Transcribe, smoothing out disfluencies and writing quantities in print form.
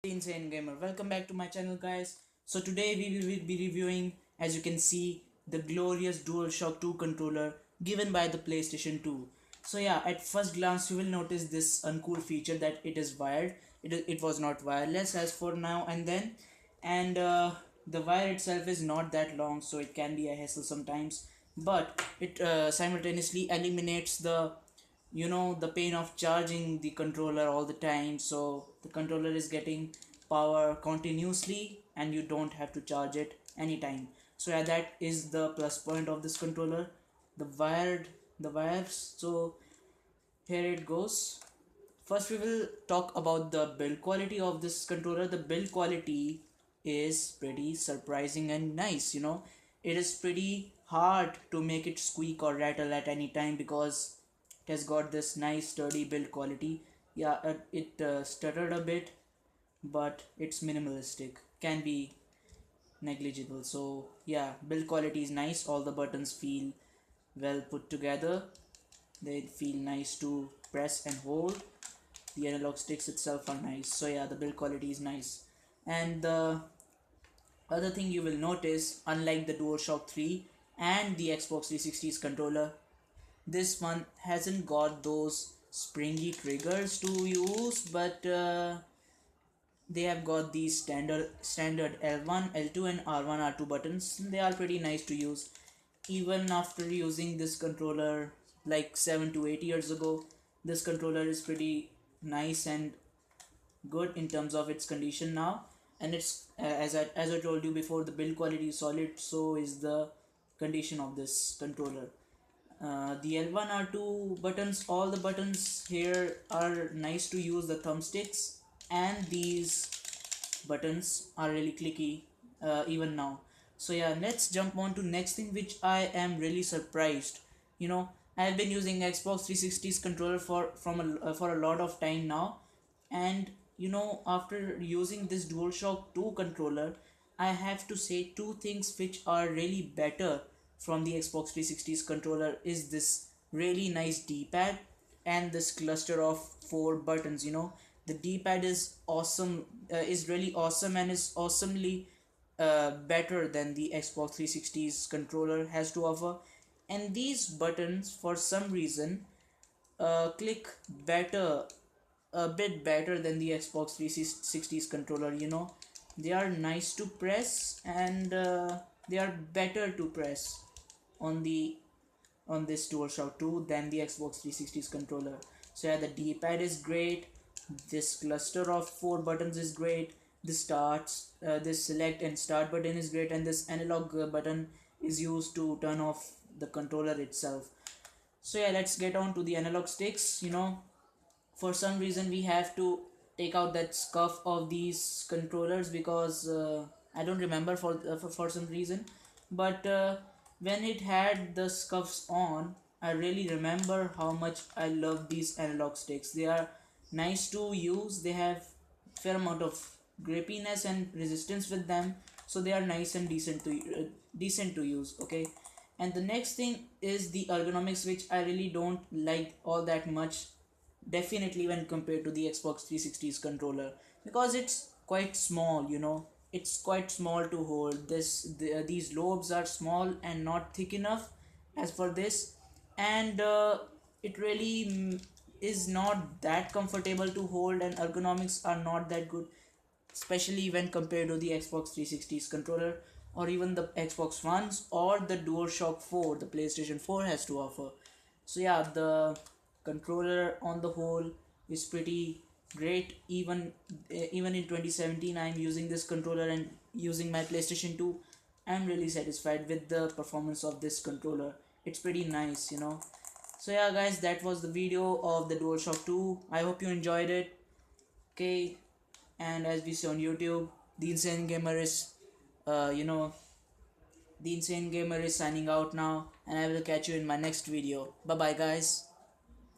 Insane Gamer. Welcome back to my channel, guys. So today we will be reviewing, as you can see, the glorious DualShock 2 controller given by the PlayStation 2. So yeah, at first glance you will notice this uncool feature that it is wired. It was not wireless as for now and then, and the wire itself is not that long, so it can be a hassle sometimes. But it simultaneously eliminates the pain of charging the controller all the time, so the controller is getting power continuously and you don't have to charge it anytime. So yeah, that is the plus point of this controller, the wires. So here it goes. First we will talk about the build quality of this controller. The build quality is pretty surprising and nice. It is pretty hard to make it squeak or rattle at any time because it has got this nice sturdy build quality. Yeah, it stuttered a bit, but it's minimalistic, can be negligible. So yeah, build quality is nice. All the buttons feel well put together. They feel nice to press and hold. The analog sticks itself are nice. So yeah, the build quality is nice. And the other thing you will notice, unlike the DualShock 3 and the Xbox 360's controller, this one hasn't got those springy triggers to use, but they have got these standard L1, L2 and R1, R2 buttons. They are pretty nice to use. Even after using this controller like 7 to 8 years ago, this controller is pretty nice and good in terms of its condition now. And it's as I told you before, the build quality is solid, so is the condition of this controller. The L1 R2 buttons, all the buttons here are nice to use. The thumbsticks and these buttons are really clicky even now. So yeah, let's jump on to next thing, which I am really surprised. I have been using Xbox 360's controller for a lot of time now, and after using this DualShock 2 controller, I have to say two things which are really better from the Xbox 360's controller is this really nice D-pad and this cluster of four buttons. The D-pad is awesome, is really awesome and is awesomely better than the Xbox 360's controller has to offer. And these buttons, for some reason, click better, a bit better than the Xbox 360's controller. They are nice to press, and they are better to press on this DualShock 2 than the Xbox 360's controller. So yeah, the D-pad is great. This cluster of four buttons is great. This select and start button is great, and this analog button is used to turn off the controller itself. So yeah, let's get on to the analog sticks. For some reason we have to take out that scuff of these controllers because I don't remember for some reason, but when it had the scuffs on, I really remember how much I love these analog sticks. They are nice to use. They have fair amount of grippiness and resistance with them, so they are nice and decent to use. Okay, and the next thing is the ergonomics, which I really don't like all that much, definitely when compared to the Xbox 360's controller, because it's quite small. It's quite small to hold. These lobes are small and not thick enough as for this, and it really is not that comfortable to hold, and ergonomics are not that good, especially when compared to the Xbox 360's controller, or even the Xbox Ones or the DualShock 4 the PlayStation 4 has to offer. So yeah, the controller on the whole is pretty great. Even in 2017 I'm using this controller and using my PlayStation 2. I'm really satisfied with the performance of this controller. It's pretty nice. So yeah guys, that was the video of the DualShock 2. I hope you enjoyed it. Okay, and as we see on YouTube, the insane gamer is you know the insane gamer is signing out now, and I will catch you in my next video. Bye bye guys.